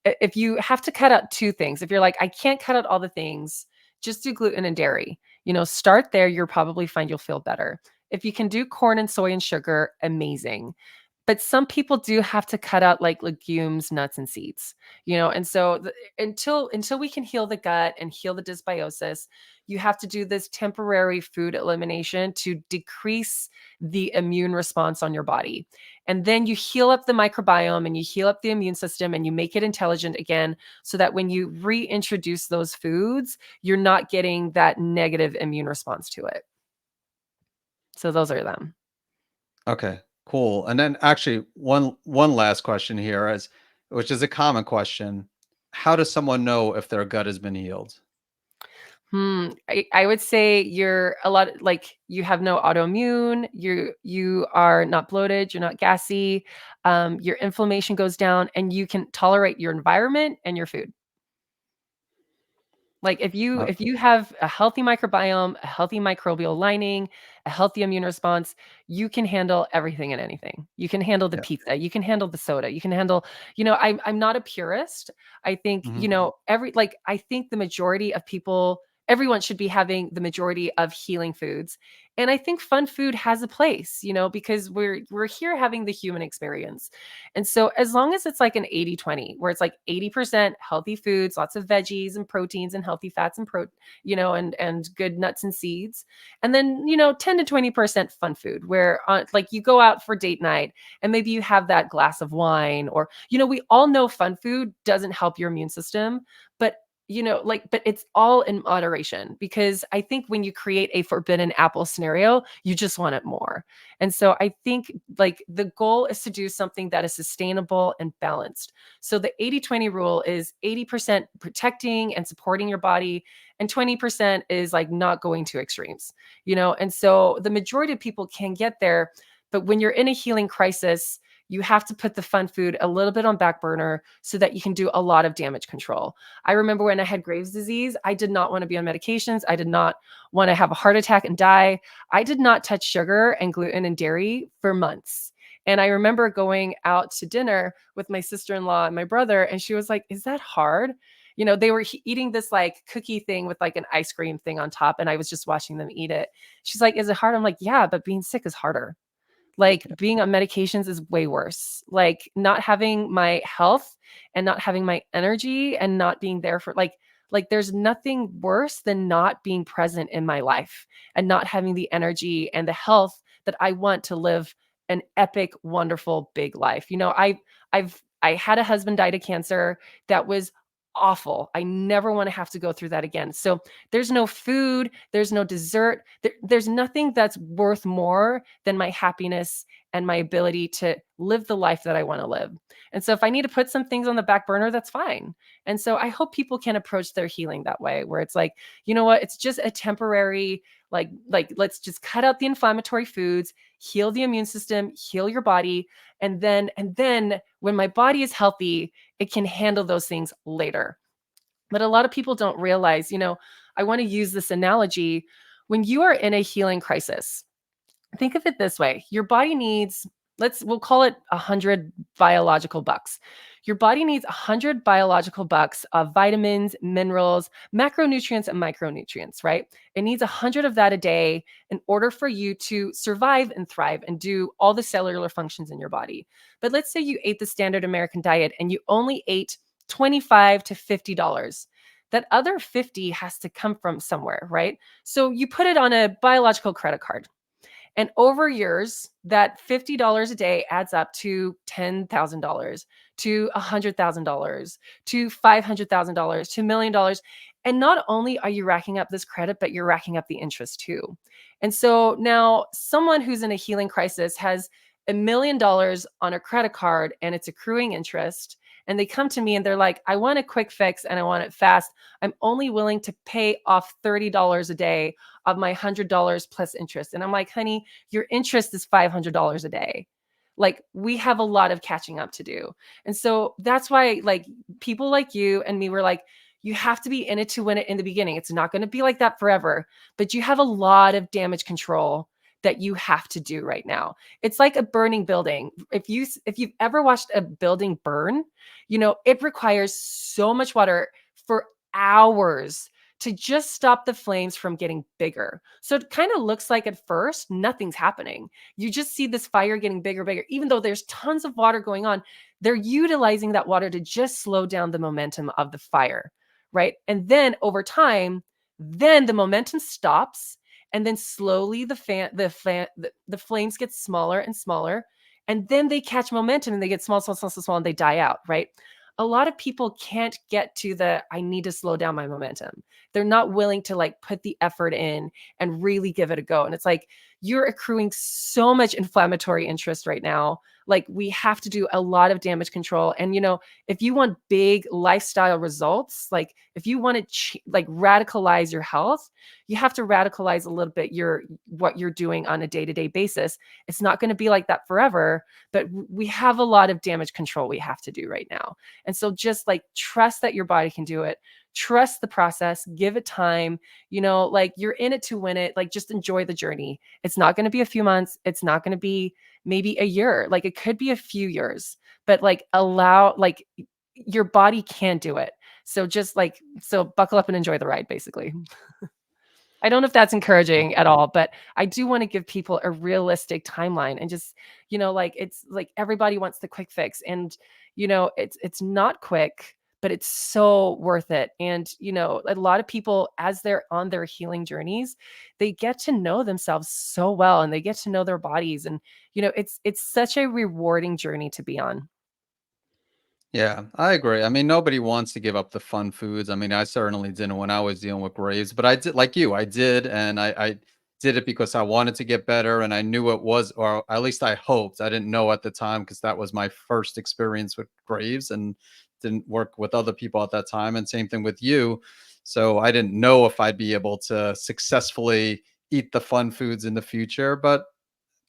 if you have to cut out two things, if you're like, I can't cut out all the things, just do gluten and dairy. Start there. You'll probably find you'll feel better. If you can do corn and soy and sugar, amazing. But some people do have to cut out like legumes, nuts, and seeds, and so until we can heal the gut and heal the dysbiosis, you have to do this temporary food elimination to decrease the immune response on your body. And then you heal up the microbiome and you heal up the immune system and you make it intelligent again, so that when you reintroduce those foods, you're not getting that negative immune response to it. So those are them. Okay, cool. And then actually one last question here, as which is a common question. How does someone know if their gut has been healed? I would say you're a lot like you have no autoimmune, you are not bloated, you're not gassy, your inflammation goes down, and you can tolerate your environment and your food. Like Uh, if you have a healthy microbiome, a healthy microbial lining, a healthy immune response, you can handle everything and anything. You can handle the yeah. pizza, you can handle the soda, you can handle, I'm not a purist. I think, Mhm. I think the majority of people, everyone should be having the majority of healing foods. And I think fun food has a place, because we're here having the human experience. And so as long as it's like an 80-20, where it's like 80% healthy foods, lots of veggies and proteins and healthy fats and and good nuts and seeds. And then, 10 to 20% fun food, where like you go out for date night and maybe you have that glass of wine, or, we all know fun food doesn't help your immune system, but but it's all in moderation, because I think when you create a forbidden apple scenario, you just want it more. And so I think like the goal is to do something that is sustainable and balanced. So the 80-20 rule is 80% protecting and supporting your body, and 20% is like not going to extremes, and so the majority of people can get there. But when you're in a healing crisis, you have to put the fun food a little bit on back burner so that you can do a lot of damage control. I remember when I had Graves' disease, I did not want to be on medications. I did not want to have a heart attack and die. I did not touch sugar and gluten and dairy for months. And I remember going out to dinner with my sister-in-law and my brother, and she was like, "Is that hard?" They were eating this like cookie thing with like an ice cream thing on top, and I was just watching them eat it. She's like, "Is it hard?" I'm like, "Yeah, but being sick is harder. Like being on medications is way worse. Like not having my health and not having my energy and not being there for like there's nothing worse than not being present in my life and not having the energy and the health that I want to live an epic, wonderful, big life. I had a husband died of cancer that was awful. I never want to have to go through that again. So there's no food, there's no dessert, there's nothing that's worth more than my happiness and my ability to live the life that I want to live. And so if I need to put some things on the back burner, that's fine. And so I hope people can approach their healing that way, where it's like, you know what, it's just a temporary, like let's just cut out the inflammatory foods, heal the immune system, heal your body, and then when my body is healthy, it can handle those things later. But a lot of people don't realize, I want to use this analogy. When you are in a healing crisis, think of it this way. Your body needs, we'll call it 100 biological bucks. Your body needs 100 biological bucks of vitamins, minerals, macronutrients, and micronutrients, right? It needs 100 of that a day in order for you to survive and thrive and do all the cellular functions in your body. But let's say you ate the standard American diet and you only ate $25 to $50. That other 50 has to come from somewhere, right? So you put it on a biological credit card. And over years, that $50 a day adds up to $10,000, to $100,000, to $500,000, to $1 million. And not only are you racking up this credit, but you're racking up the interest too. And so now someone who's in a healing crisis has $1 million on a credit card and it's accruing interest. And they come to me and they're like, I want a quick fix and I want it fast. I'm only willing to pay off $30 a day of my $100 plus interest. And I'm like, honey, your interest is $500 a day. Like we have a lot of catching up to do. And so that's why like people like you and me were like, you have to be in it to win it in the beginning. It's not going to be like that forever, but you have a lot of damage control that you have to do right now. It's like a burning building. If you've ever watched a building burn, it requires so much water for hours to just stop the flames from getting bigger. So it kind of looks like at first nothing's happening. You just see this fire getting bigger, bigger. Even though there's tons of water going on, they're utilizing that water to just slow down the momentum of the fire, right? And then over time, then the momentum stops, and then slowly the flames get smaller and smaller, and then they catch momentum and they get small, small, small, small, small, and they die out, right? A lot of people can't get to I need to slow down my momentum. They're not willing to like put the effort in and really give it a go. And it's like, you're accruing so much inflammatory interest right now. Like we have to do a lot of damage control. And, if you want big lifestyle results, like if you want to like radicalize your health, you have to radicalize a little bit what you're doing on a day-to-day basis. It's not going to be like that forever, but we have a lot of damage control we have to do right now. And so just like trust that your body can do it. Trust the process, give it time, like you're in it to win it. Like just enjoy the journey. It's not going to be a few months. It's not going to be maybe a year. Like it could be a few years, but like like your body can do it. So just so buckle up and enjoy the ride, basically. I don't know if that's encouraging at all, but I do want to give people a realistic timeline and just, like it's like everybody wants the quick fix, and it's not quick, but it's so worth it. And a lot of people, as they're on their healing journeys, they get to know themselves so well and they get to know their bodies, and it's such a rewarding journey to be on. Yeah, I agree. I mean, nobody wants to give up the fun foods. I mean, I certainly didn't when I was dealing with Graves, but I did, like you, I did, and I did it because I wanted to get better, and I knew it was, or at least I hoped. I didn't know at the time because that was my first experience with Graves, and didn't work with other people at that time. And same thing with you. So I didn't know if I'd be able to successfully eat the fun foods in the future, but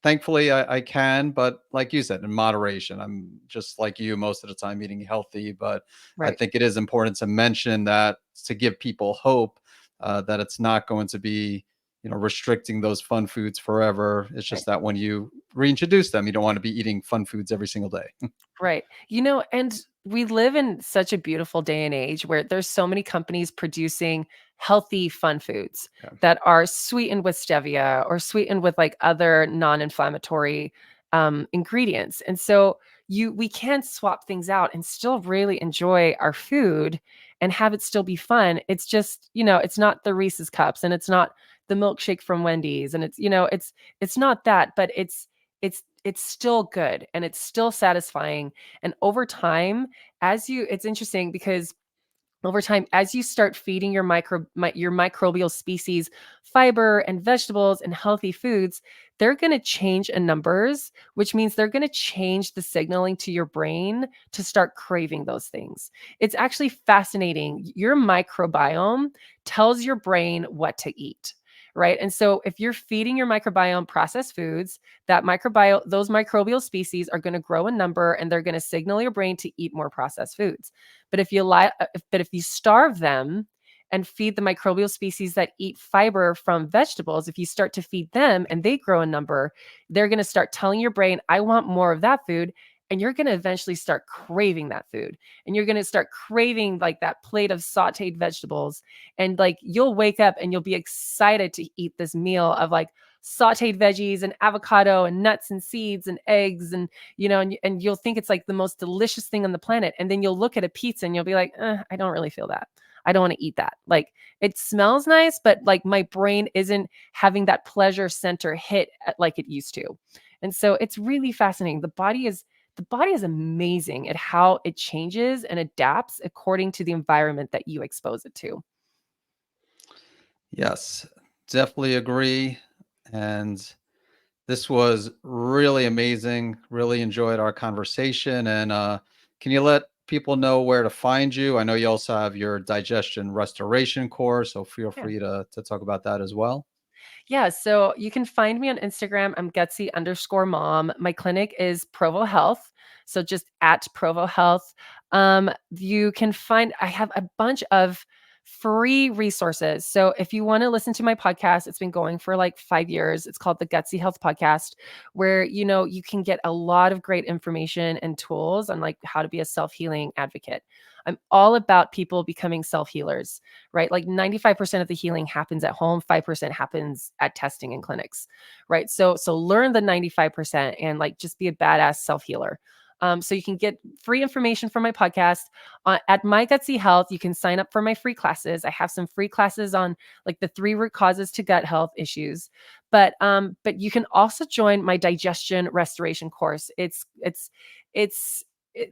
thankfully I can, but like you said, in moderation. I'm just like you most of the time eating healthy, but I Right. think it is important to mention that to give people hope that it's not going to be, restricting those fun foods forever. It's Right. just that when you reintroduce them, you don't want to be eating fun foods every single day. Right. And we live in such a beautiful day and age where there's so many companies producing healthy, fun foods Yeah. that are sweetened with stevia or sweetened with like other non-inflammatory ingredients. And so we can swap things out and still really enjoy our food and have it still be fun. It's just, it's not the Reese's cups and it's not the milkshake from Wendy's and it's not that, but it's still good and it's still satisfying. And over time, it's interesting because over time, as you start feeding your microbial species fiber and vegetables and healthy foods, they're going to change in numbers, which means they're going to change the signaling to your brain to start craving those things. It's actually fascinating. Your microbiome tells your brain what to eat. Right. And so if you're feeding your microbiome processed foods, those microbial species are going to grow in number and they're going to signal your brain to eat more processed foods. But if you starve them and feed the microbial species that eat fiber from vegetables, if you start to feed them and they grow in number, they're going to start telling your brain, I want more of that food. And you're going to eventually start craving that food. And you're going to start craving like that plate of sauteed vegetables. And like you'll wake up and you'll be excited to eat this meal of like sauteed veggies and avocado and nuts and seeds and eggs and you'll think it's like the most delicious thing on the planet. And then you'll look at a pizza and you'll be like, I don't really feel that. I don't want to eat that. Like it smells nice, but like my brain isn't having that pleasure center hit like it used to. And so it's really fascinating. The body is amazing at how it changes and adapts according to the environment that you expose it to. Yes, definitely agree. And this was really amazing. Really enjoyed our conversation. And can you let people know where to find you? I know you also have your digestion restoration course, so feel Yeah. free to talk about that as well. Yeah, so you can find me on Instagram. I'm Gutsy_mom. My clinic is Provo Health. So just at Provo Health. I have a bunch of free resources. So if you want to listen to my podcast, it's been going for like 5 years. It's called the Gutsy Health Podcast, where, you can get a lot of great information and tools on like how to be a self-healing advocate. I'm all about people becoming self-healers, right? Like 95% of the healing happens at home, 5% happens at testing in clinics, right? So learn the 95% and like just be a badass self-healer. So you can get free information from my podcast at My Gutsy Health. You can sign up for my free classes. I have some free classes on like the 3 root causes to gut health issues, but you can also join my digestion restoration course.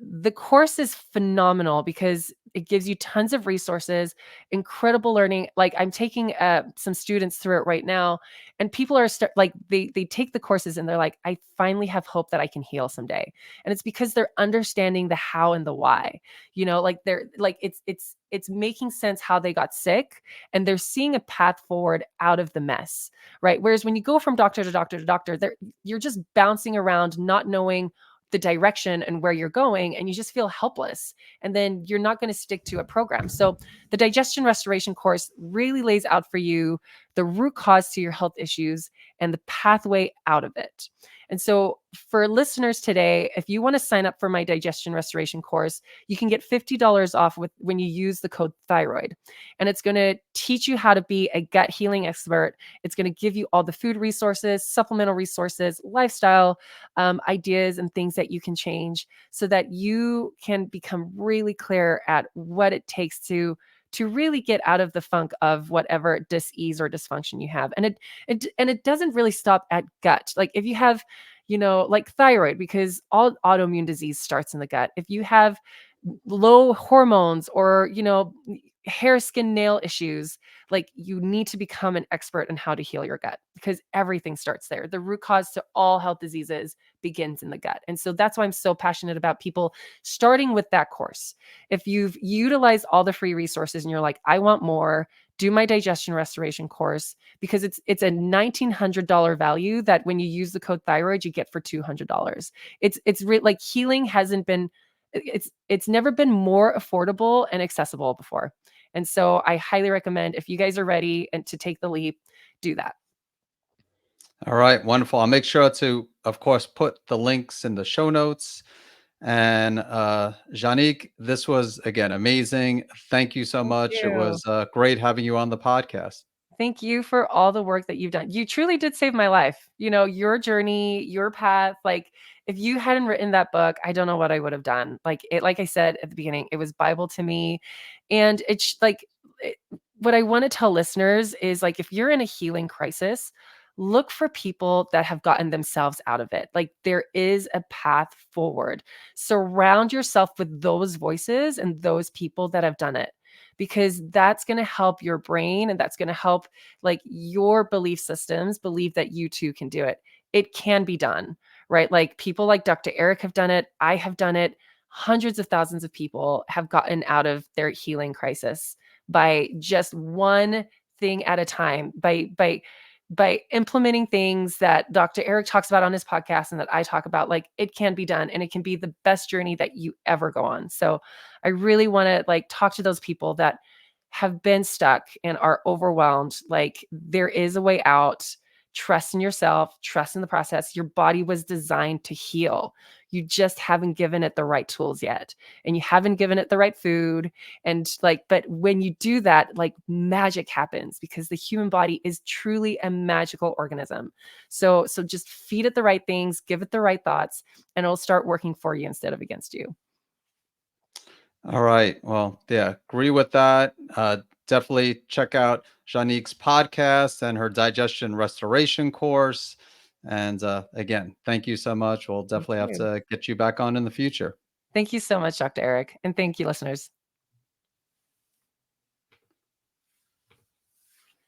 The course is phenomenal because it gives you tons of resources, incredible learning. Like I'm taking some students through it right now, and people are like they take the courses and they're like, I finally have hope that I can heal someday. And it's because they're understanding the how and the why. Like they're like it's making sense how they got sick, and they're seeing a path forward out of the mess, right? Whereas when you go from doctor to doctor to doctor, you're just bouncing around, not knowing the direction and where you're going, and you just feel helpless, and then you're not going to stick to a program. So the digestion restoration course really lays out for you the root cause to your health issues and the pathway out of it. And so for listeners today, if you want to sign up for my digestion restoration course, you can get $50 off when you use the code thyroid. And it's going to teach you how to be a gut healing expert. It's going to give you all the food resources, supplemental resources, lifestyle ideas and things that you can change so that you can become really clear at what it takes to really get out of the funk of whatever dis-ease or dysfunction you have. And it doesn't really stop at gut. Like if you have, like thyroid, because all autoimmune disease starts in the gut. If you have low hormones or, hair, skin, nail issues, like you need to become an expert in how to heal your gut because everything starts there. The root cause to all health diseases begins in the gut. And so that's why I'm so passionate about people starting with that course. If you've utilized all the free resources and you're like, I want more, do my digestion restoration course, because it's a $1,900 value that when you use the code thyroid, you get for $200. Like healing hasn't been, it's never been more affordable and accessible before. And so I highly recommend, if you guys are ready and to take the leap, do that. All right, wonderful. I'll make sure to, of course, put the links in the show notes. And Juanique, this was again amazing. Thank you so Thank much. It you. was great having you on the podcast. Thank you for all the work that you've done. You truly did save my life. Your journey, your path, like if you hadn't written that book, I don't know what I would have done. Like I said at the beginning, it was Bible to me. And it, what I want to tell listeners is, like, if you're in a healing crisis, look for people that have gotten themselves out of it. Like, there is a path forward. Surround yourself with those voices and those people that have done it, because that's going to help your brain, and that's going to help, like, your belief systems believe that you too can do it. It can be done, right? Like, people like Dr. Eric have done it. I have done it. Hundreds of thousands of people have gotten out of their healing crisis by just one thing at a time, by implementing things that Dr. Eric talks about on his podcast and that I talk about. Like, it can be done, and it can be the best journey that you ever go on. So I really want to, like, talk to those people that have been stuck and are overwhelmed. Like, there is a way out. Trust in yourself, trust in the process. Your body was designed to heal. You just haven't given it the right tools yet, and you haven't given it the right food. And like, but when you do that, like, magic happens, because the human body is truly a magical organism. So just feed it the right things, give it the right thoughts, and it'll start working for you instead of against you. All right. Well, yeah, agree with that. Definitely check out Juanique's podcast and her digestion restoration course. And again, thank you so much. We'll Thank definitely have you. to get you back on in the future. Thank you so much, Dr. Eric. And thank you, listeners.